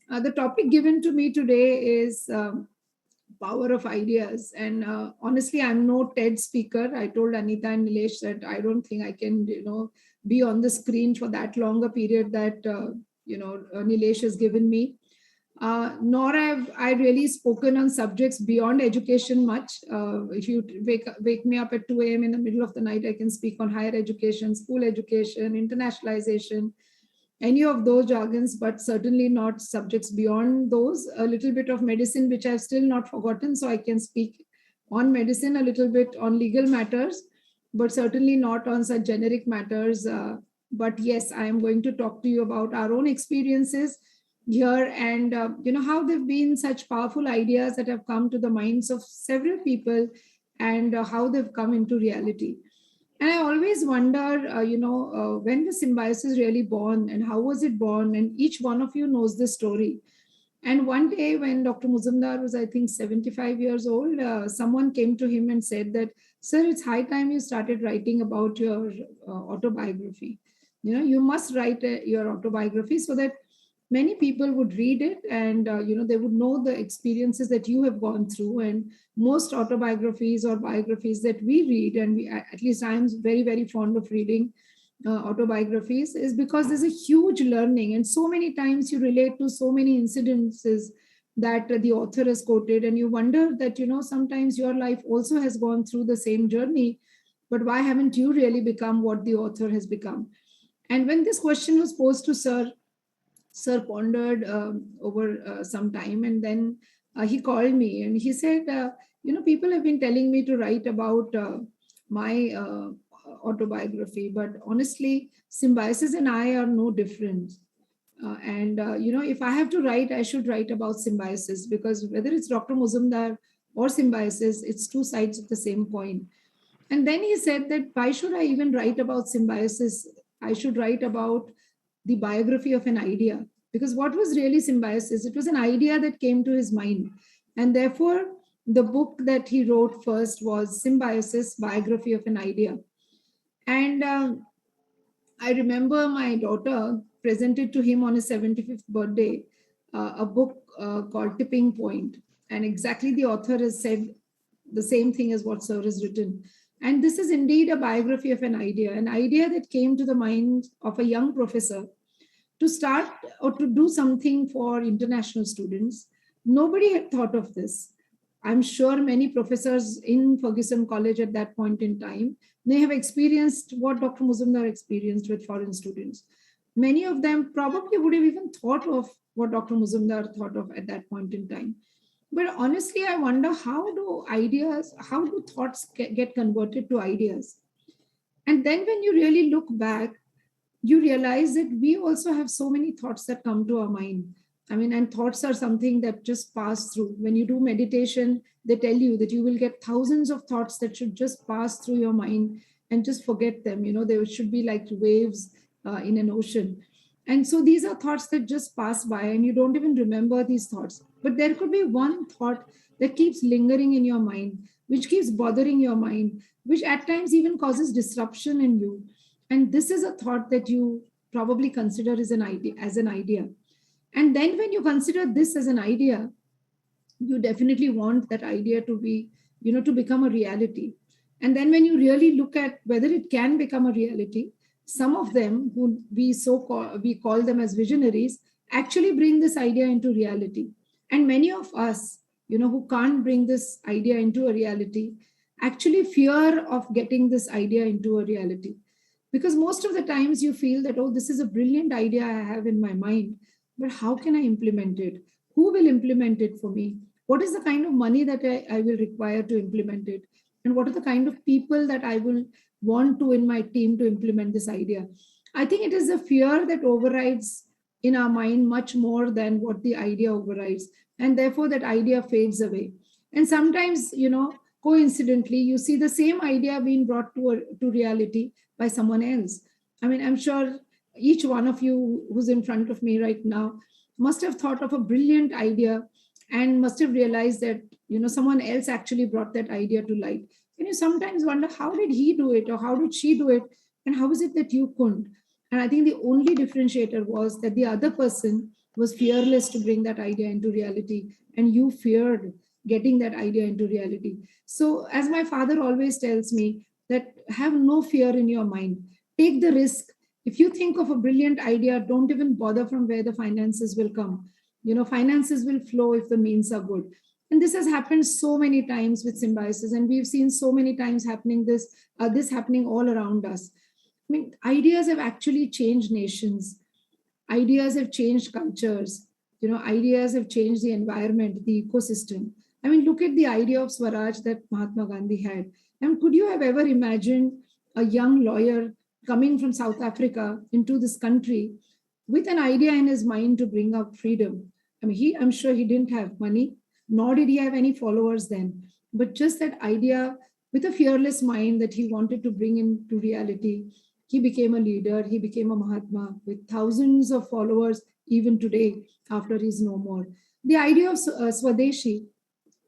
The topic given to me today is power of ideas. And honestly, I'm no TED speaker. I told Anita and Nilesh that I don't think I can, be on the screen for that longer period that, Nilesh has given me. Nor have I really spoken on subjects beyond education much. If you wake me up at 2 a.m. in the middle of the night, I can speak on higher education, school education, internationalization, any of those jargons, but certainly not subjects beyond those. A little bit of medicine, which I've still not forgotten, so I can speak on medicine, a little bit on legal matters, but certainly not on such generic matters. But yes, I am going to talk to you about our own experiences here, and how they've been such powerful ideas that have come to the minds of several people, and how they've come into reality. And I always wonder, when the symbiosis really born and how was it born? And each one of you knows the story. And one day when Dr. Muzumdar was, I think, 75 years old, someone came to him and said that, sir, it's high time you started writing about your autobiography. You must write your autobiography so that many people would read it, and they would know the experiences that you have gone through. And most autobiographies or biographies that we read, and at least I'm very, very fond of reading autobiographies, is because there's a huge learning, and so many times you relate to so many incidences that the author has quoted, and you wonder that sometimes your life also has gone through the same journey, but why haven't you really become what the author has become? And when this question was posed to Sir pondered over some time, and then he called me and he said, people have been telling me to write about my autobiography, but honestly, Symbiosis and I are no different. And if I have to write, I should write about Symbiosis, because whether it's Dr. Muzumdar or Symbiosis, it's two sides of the same coin. And then he said that why should I even write about Symbiosis? I should write about the biography of an idea. Because what was really Symbiosis? It was an idea that came to his mind. And therefore, the book that he wrote first was Symbiosis, Biography of an Idea. And I remember my daughter presented to him on his 75th birthday a book called Tipping Point. And exactly the author has said the same thing as what Sir has written. And this is indeed a biography of an idea that came to the mind of a young professor to start or to do something for international students. Nobody had thought of this. I'm sure many professors in Ferguson College at that point in time, they have experienced what Dr. Muzumdar experienced with foreign students. Many of them probably would have even thought of what Dr. Muzumdar thought of at that point in time. But honestly, I wonder, how do thoughts get converted to ideas? And then when you really look back, you realize that we also have so many thoughts that come to our mind. I mean, and thoughts are something that just pass through. When you do meditation, they tell you that you will get thousands of thoughts that should just pass through your mind and just forget them. They should be like waves in an ocean. And so these are thoughts that just pass by and you don't even remember these thoughts. But there could be one thought that keeps lingering in your mind, which keeps bothering your mind, which at times even causes disruption in you. And this is a thought that you probably consider as an idea. And then when you consider this as an idea, you definitely want that idea to be, to become a reality. And then when you really look at whether it can become a reality, some of them who we call them as visionaries actually bring this idea into reality. And many of us, who can't bring this idea into a reality, actually fear of getting this idea into a reality, because most of the times you feel that, oh, this is a brilliant idea I have in my mind, but how can I implement it? Who will implement it for me? What is the kind of money that I will require to implement it? And what are the kind of people that I will want to in my team to implement this idea? I think it is the fear that overrides in our mind much more than what the idea overrides. And therefore, that idea fades away. And sometimes, coincidentally, you see the same idea being brought to reality by someone else. I mean, I'm sure each one of you who's in front of me right now must have thought of a brilliant idea and must have realized that, someone else actually brought that idea to light. And you sometimes wonder, how did he do it or how did she do it? And how is it that you couldn't? And I think the only differentiator was that the other person was fearless to bring that idea into reality, and you feared getting that idea into reality. So, as my father always tells me, that have no fear in your mind, take the risk. If you think of a brilliant idea, don't even bother from where the finances will come. Finances will flow if the means are good. And this has happened so many times with Symbiosis, and we've seen so many times happening this happening all around us. I mean, ideas have actually changed nations. Ideas have changed cultures. Ideas have changed the environment, the ecosystem. I mean, look at the idea of Swaraj that Mahatma Gandhi had. And could you have ever imagined a young lawyer coming from South Africa into this country with an idea in his mind to bring up freedom? I mean, I'm sure he didn't have money, nor did he have any followers then. But just that idea, with a fearless mind that he wanted to bring into reality, he became a leader, he became a Mahatma with thousands of followers even today after he's no more. The idea of Swadeshi,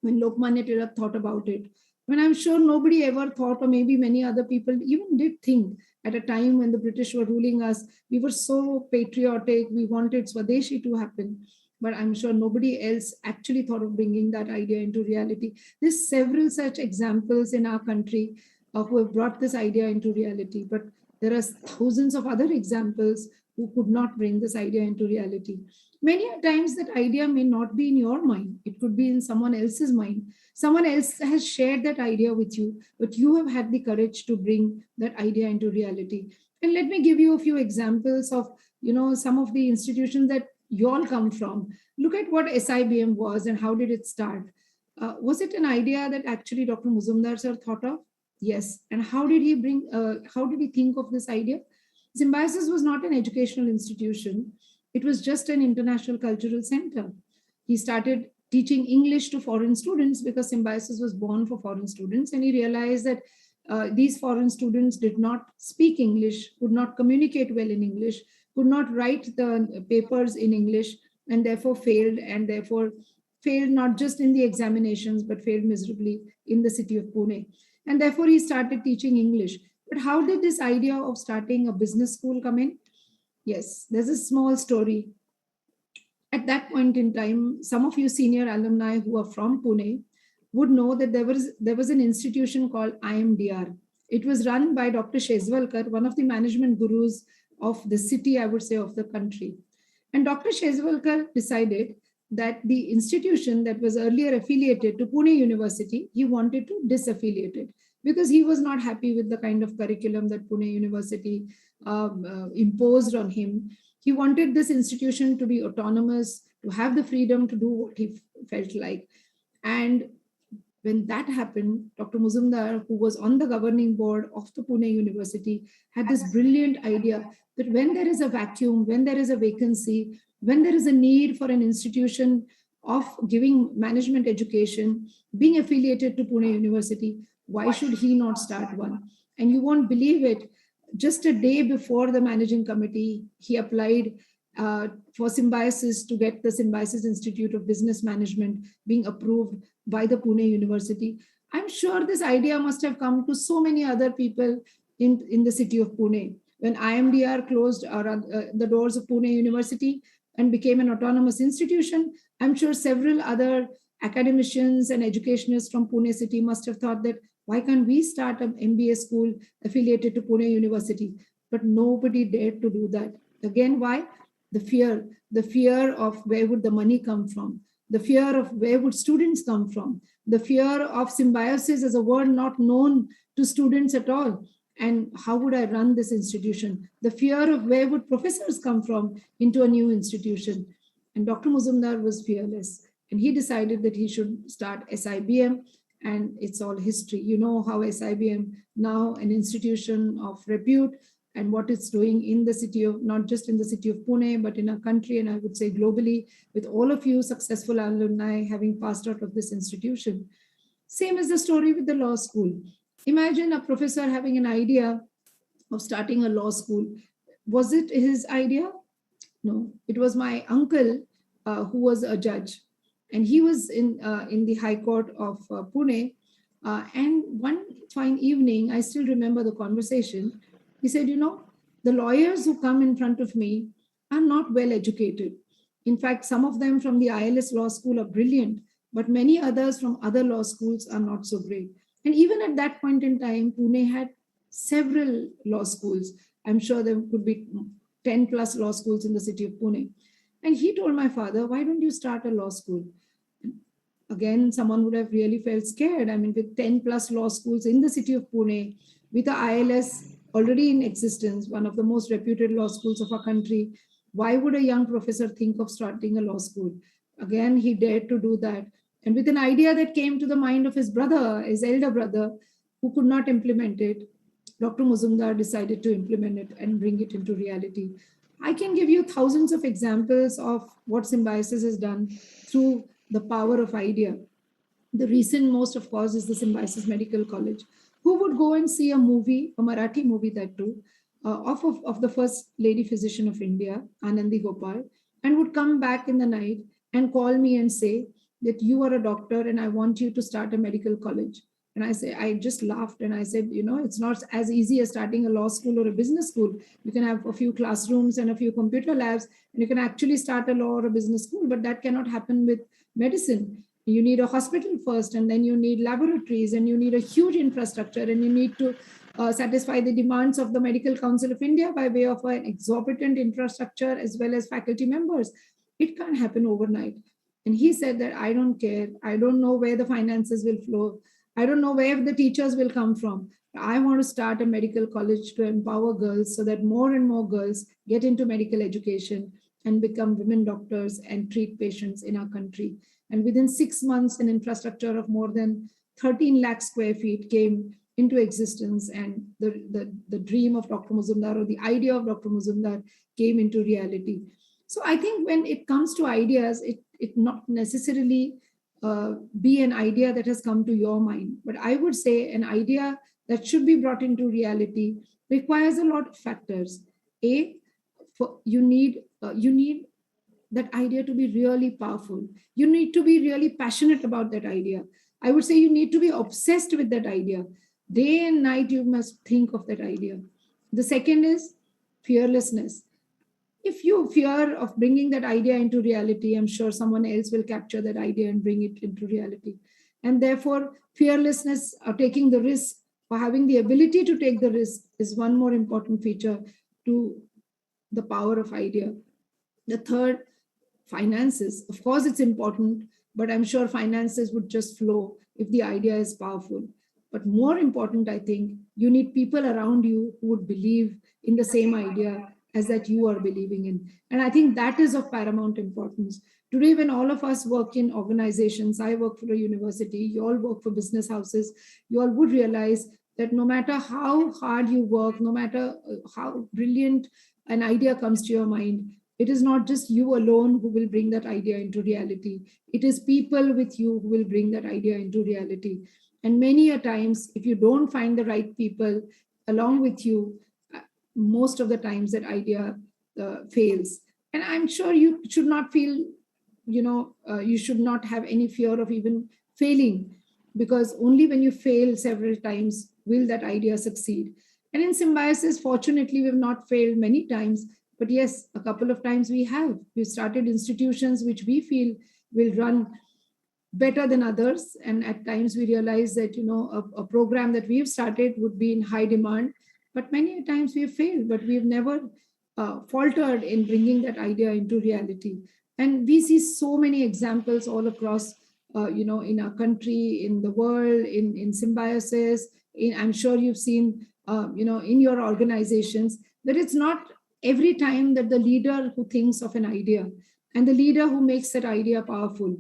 when Lokmanya Tilak thought about it, when I'm sure nobody ever thought, or maybe many other people even did think, at a time when the British were ruling us, we were so patriotic, we wanted Swadeshi to happen. But I'm sure nobody else actually thought of bringing that idea into reality. There's several such examples in our country who have brought this idea into reality. But there are thousands of other examples who could not bring this idea into reality. Many times that idea may not be in your mind. It could be in someone else's mind. Someone else has shared that idea with you, but you have had the courage to bring that idea into reality. And let me give you a few examples of, some of the institutions that you all come from. Look at what SIBM was and how did it start. Was it an idea that actually Dr. Muzumdar sir thought of? Yes. And how did he think of this idea? Symbiosis was not an educational institution. It was just an international cultural center. He started teaching English to foreign students because Symbiosis was born for foreign students. And he realized that these foreign students did not speak English, could not communicate well in English, could not write the papers in English, and therefore failed not just in the examinations, but failed miserably in the city of Pune. And therefore, he started teaching English. But how did this idea of starting a business school come in? Yes, there's a small story. At that point in time, some of you senior alumni who are from Pune would know that there was an institution called IMDR. It was run by Dr. Shezvalkar, one of the management gurus of the city, I would say, of the country. And Dr. Shezvalkar decided that the institution that was earlier affiliated to Pune University, he wanted to disaffiliate it because he was not happy with the kind of curriculum that Pune University imposed on him. He wanted this institution to be autonomous, to have the freedom to do what he felt like. And when that happened, Dr. Muzumdar, who was on the governing board of the Pune University, had this brilliant idea that when there is a vacuum, when there is a vacancy, when there is a need for an institution of giving management education, being affiliated to Pune University, why should he not start one? And you won't believe it, just a day before the managing committee, he applied for Symbiosis to get the Symbiosis Institute of Business Management being approved by the Pune University. I'm sure this idea must have come to so many other people in the city of Pune. When IMDR closed the doors of Pune University and became an autonomous institution, I'm sure several other academicians and educationists from Pune city must have thought that, why can't we start an MBA school affiliated to Pune University? But nobody dared to do that. Again, why? The fear of where would the money come from, the fear of where would students come from, the fear of Symbiosis as a word not known to students at all. And how would I run this institution? The fear of where would professors come from into a new institution. And Dr. Muzumdar was fearless. And he decided that he should start SIBM, and it's all history. You know how SIBM, now an institution of repute, and what it's doing in the city of, not just in the city of Pune, but in our country, and I would say globally, with all of you successful alumni having passed out of this institution. Same as the story with the law school. Imagine a professor having an idea of starting a law school. Was it his idea? No, it was my uncle who was a judge, and he was in the High Court of Pune. And one fine evening, I still remember the conversation. He said, the lawyers who come in front of me are not well educated. In fact, some of them from the ILS Law School are brilliant, but many others from other law schools are not so great. And even at that point in time, Pune had several law schools. I'm sure there could be 10 plus law schools in the city of Pune. And he told my father, why don't you start a law school? Again, someone would have really felt scared. I mean, with 10 plus law schools in the city of Pune, with the ILS already in existence, one of the most reputed law schools of our country, why would a young professor think of starting a law school? Again, he dared to do that. And with an idea that came to the mind of his brother, his elder brother, who could not implement it, Dr. Muzumdar decided to implement it and bring it into reality. I can give you thousands of examples of what Symbiosis has done through the power of idea. The recent most, of course, is the Symbiosis Medical College. Who would go and see a movie, a Marathi movie that too, of the first lady physician of India, Anandi Gopal, and would come back in the night and call me and say that you are a doctor and I want you to start a medical college. And I just laughed and I said, it's not as easy as starting a law school or a business school. You can have a few classrooms and a few computer labs, and you can actually start a law or a business school, but that cannot happen with medicine. You need a hospital first, and then you need laboratories, and you need a huge infrastructure, and you need to satisfy the demands of the Medical Council of India by way of an exorbitant infrastructure as well as faculty members. It can't happen overnight. And he said that I don't care. I don't know where the finances will flow. I don't know where the teachers will come from. I want to start a medical college to empower girls so that more and more girls get into medical education and become women doctors and treat patients in our country. And within 6 months, an infrastructure of more than 13 lakh square feet came into existence, and the dream of Dr. Muzumdar, or the idea of Dr. Muzumdar, came into reality. So I think when it comes to ideas, it not necessarily be an idea that has come to your mind, but I would say an idea that should be brought into reality requires a lot of factors. You need that idea to be really powerful. You need to be really passionate about that idea. I would say you need to be obsessed with that idea. Day and night, you must think of that idea. The second is fearlessness. If you fear of bringing that idea into reality, I'm sure someone else will capture that idea and bring it into reality. And therefore, fearlessness, or taking the risk, or having the ability to take the risk, is one more important feature to the power of idea. The third, finances. Of course, it's important, but I'm sure finances would just flow if the idea is powerful. But more important, I think, you need people around you who would believe in the same idea as that you are believing in. And I think that is of paramount importance. Today, when all of us work in organizations, I work for a university, you all work for business houses, you all would realize that no matter how hard you work, no matter how brilliant an idea comes to your mind, it is not just you alone who will bring that idea into reality. It is people with you who will bring that idea into reality. And many a times, if you don't find the right people along with you, most of the times that idea fails. And I'm sure you should not feel, you should not have any fear of even failing, because only when you fail several times will that idea succeed. And in Symbiosis, fortunately, we've not failed many times, but yes, a couple of times we have. We've started institutions which we feel will run better than others. And at times we realize that, a program that we've started would be in high demand, but many times we've failed, but we've never faltered in bringing that idea into reality. And we see so many examples all across, in our country, in the world, in Symbiosis. I'm sure you've seen, in your organizations, that it's not every time that the leader who thinks of an idea and the leader who makes that idea powerful.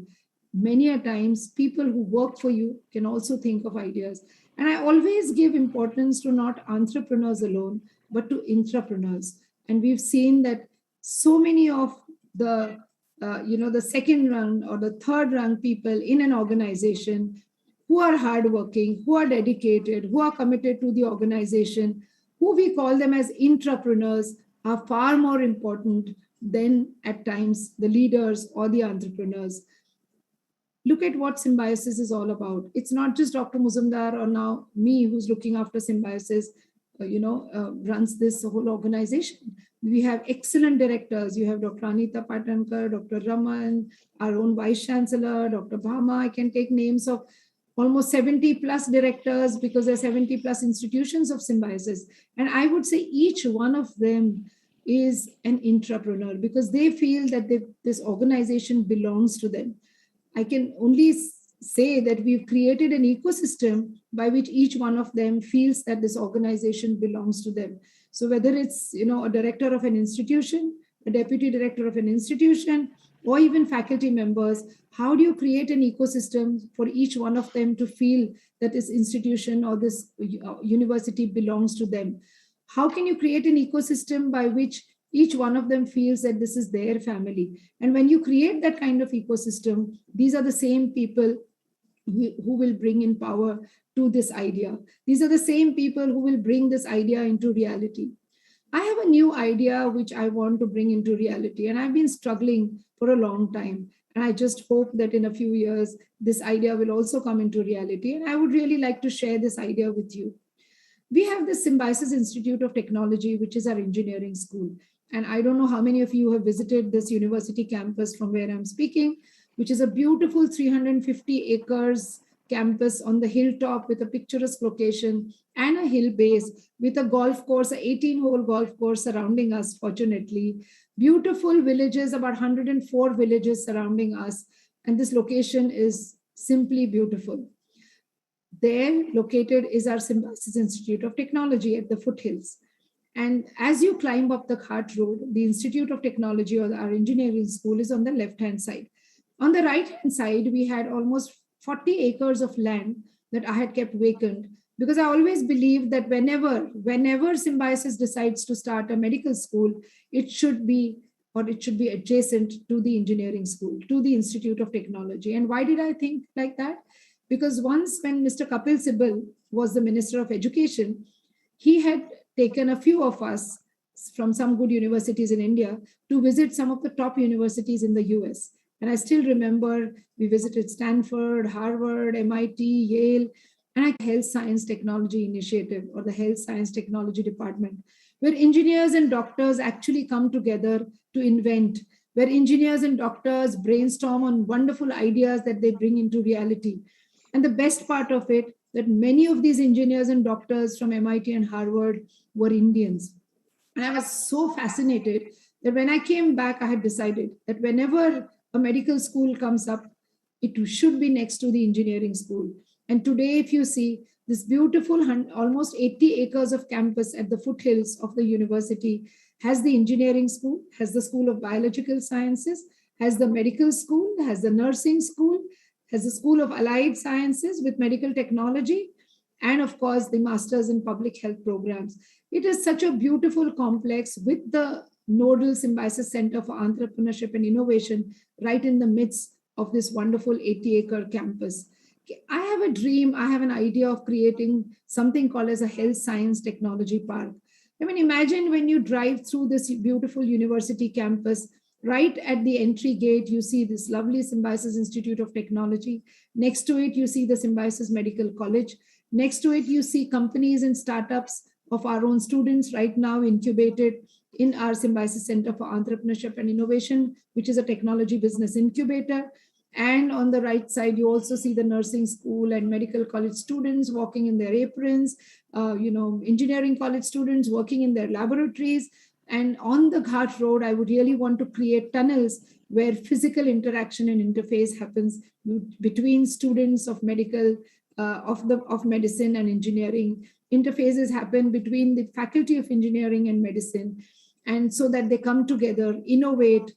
Many a times, people who work for you can also think of ideas. And I always give importance to not entrepreneurs alone, but to intrapreneurs. And we've seen that so many of the, the second rung or the third rung people in an organization who are hardworking, who are dedicated, who are committed to the organization, who we call them as intrapreneurs, are far more important than at times the leaders or the entrepreneurs. Look at what Symbiosis is all about. It's not just Dr. Muzumdar or now me who's looking after Symbiosis, runs this whole organization. We have excellent directors. You have Dr. Anita Patankar, Dr. Raman, our own Vice Chancellor, Dr. Bhama. I can take names of almost 70 plus directors because there are 70 plus institutions of Symbiosis. And I would say each one of them is an entrepreneur because they feel that this organization belongs to them. I can only say that we've created an ecosystem by which each one of them feels that this organization belongs to them. So whether it's a director of an institution, a deputy director of an institution, or even faculty members, how do you create an ecosystem for each one of them to feel that this institution or this university belongs to them? How can you create an ecosystem by which each one of them feels that this is their family? And when you create that kind of ecosystem, these are the same people who will bring in power to this idea. These are the same people who will bring this idea into reality. I have a new idea which I want to bring into reality, and I've been struggling for a long time. And I just hope that in a few years, this idea will also come into reality. And I would really like to share this idea with you. We have the Symbiosis Institute of Technology, which is our engineering school. And I don't know how many of you have visited this university campus from where I'm speaking, which is a beautiful 350 acres campus on the hilltop with a picturesque location and a hill base with a golf course, an 18-hole golf course surrounding us, fortunately. Beautiful villages, about 104 villages surrounding us. And this location is simply beautiful. There located is our Symbiosis Institute of Technology at the foothills. And as you climb up the Ghat Road, the Institute of Technology or our engineering school is on the left-hand side. On the right-hand side, we had almost 40 acres of land that I had kept vacant because I always believed that whenever Symbiosis decides to start a medical school, it should be adjacent to the engineering school, to the Institute of Technology. And why did I think like that? Because once when Mr. Kapil Sibal was the Minister of Education, he had taken a few of us from some good universities in India to visit some of the top universities in the US. And I still remember we visited Stanford, Harvard, MIT, Yale, and a Health Science Technology Initiative or the Health Science Technology Department, where engineers and doctors actually come together to invent, where engineers and doctors brainstorm on wonderful ideas that they bring into reality. And the best part of it, that many of these engineers and doctors from MIT and Harvard were Indians. And I was so fascinated that when I came back, I had decided that whenever a medical school comes up, it should be next to the engineering school. And today, if you see this beautiful almost 80 acres of campus at the foothills of the university has the engineering school, has the School of Biological Sciences, has the medical school, has the nursing school, has the School of Allied Sciences with medical technology, and of course, the Masters in Public Health programs. It is such a beautiful complex with the nodal Symbiosis Center for Entrepreneurship and Innovation right in the midst of this wonderful 80-acre campus. I have a dream, I have an idea of creating something called as a health science technology park. I mean, imagine when you drive through this beautiful university campus, right at the entry gate, you see this lovely Symbiosis Institute of Technology. Next to it, you see the Symbiosis Medical College. Next to it, you see companies and startups of our own students right now incubated in our Symbiosis Center for Entrepreneurship and Innovation, which is a technology business incubator. And on the right side, you also see the nursing school and medical college students walking in their aprons, engineering college students working in their laboratories. And on the Ghat Road, I would really want to create tunnels where physical interaction and interface happens between students of medical, of medicine and engineering. Interfaces happen between the faculty of engineering and medicine. And so that they come together, innovate,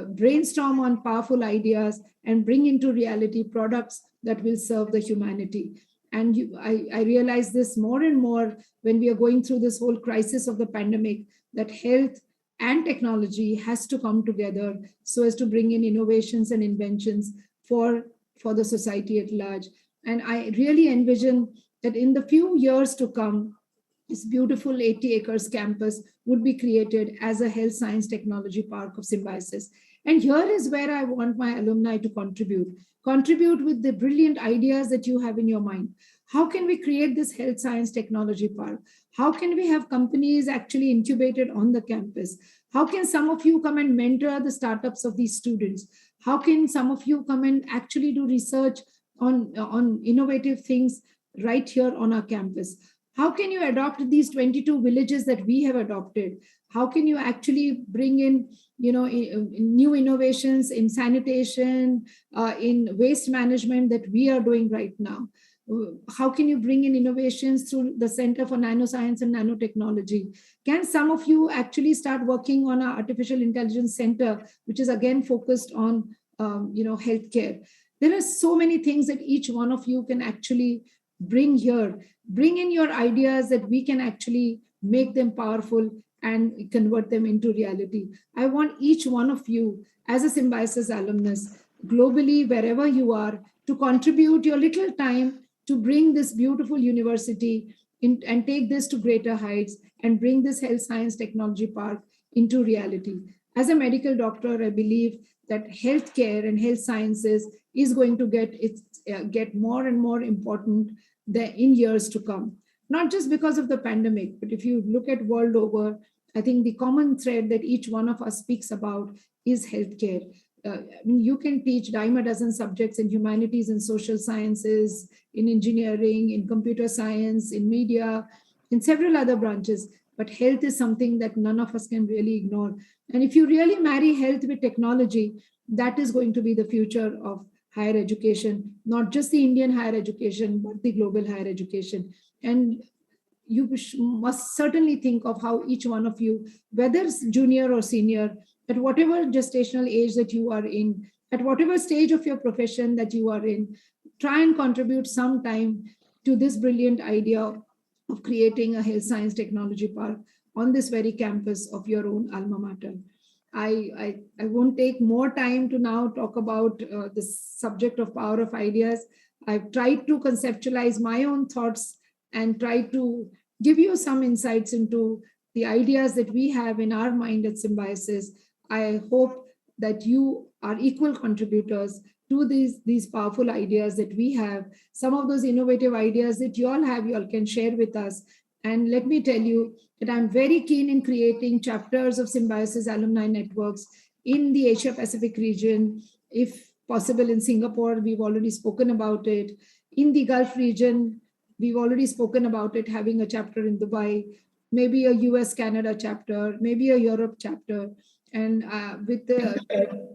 brainstorm on powerful ideas, and bring into reality products that will serve the humanity. And I realize this more and more when we are going through this whole crisis of the pandemic, that health and technology has to come together so as to bring in innovations and inventions for the society at large. And I really envision that in the few years to come, this beautiful 80 acres campus would be created as a health science technology park of Symbiosis. And here is where I want my alumni to contribute with the brilliant ideas that you have in your mind. How can we create this health science technology park? How can we have companies actually incubated on the campus? How can some of you come and mentor the startups of these students? How can some of you come and actually do research on innovative things right here on our campus? How can you adopt these 22 villages that we have adopted? How can you actually bring in, new innovations in sanitation, in waste management that we are doing right now? How can you bring in innovations through the Center for Nanoscience and Nanotechnology? Can some of you actually start working on our artificial intelligence center, which is again focused on healthcare? There are so many things that each one of you can actually bring here. Bring in your ideas that we can actually make them powerful and convert them into reality. I want each one of you, as a Symbiosis alumnus, globally, wherever you are, to contribute your little time to bring this beautiful university in, and take this to greater heights and bring this health science technology park into reality. As a medical doctor, I believe that healthcare and health sciences is going to get more and more important in years to come. Not just because of the pandemic, but if you look at world over, I think the common thread that each one of us speaks about is healthcare. You can teach dime a dozen subjects in humanities and social sciences, in engineering, in computer science, in media, in several other branches. But health is something that none of us can really ignore. And if you really marry health with technology, that is going to be the future of higher education, not just the Indian higher education, but the global higher education. And you must certainly think of how each one of you, whether it's junior or senior, at whatever gestational age that you are in, at whatever stage of your profession that you are in, try and contribute some time to this brilliant idea of creating a health science technology park on this very campus of your own alma mater. I won't take more time to now talk about the subject of power of ideas. I've tried to conceptualize my own thoughts and try to give you some insights into the ideas that we have in our mind at Symbiosis. I hope that you are equal contributors to these powerful ideas that we have. Some of those innovative ideas that you all have, you all can share with us. And let me tell you that I'm very keen in creating chapters of Symbiosis alumni networks in the Asia Pacific region, if possible in Singapore. We've already spoken about it. In the Gulf region, we've already spoken about it, having a chapter in Dubai, maybe a US, Canada chapter, maybe a Europe chapter. And with the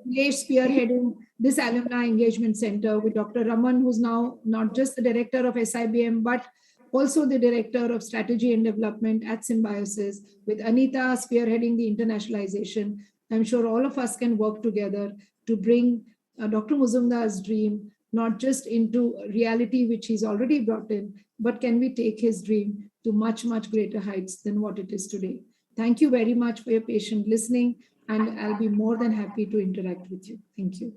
spearheading this alumni engagement center with Dr. Raman, who's now not just the director of SIBM, but also the director of strategy and development at Symbiosis, with Anita spearheading the internationalization. I'm sure all of us can work together to bring Dr. Muzumdar's dream not just into reality, which he's already brought in, but can we take his dream to much, much greater heights than what it is today. Thank you very much for your patient listening, and I'll be more than happy to interact with you. Thank you.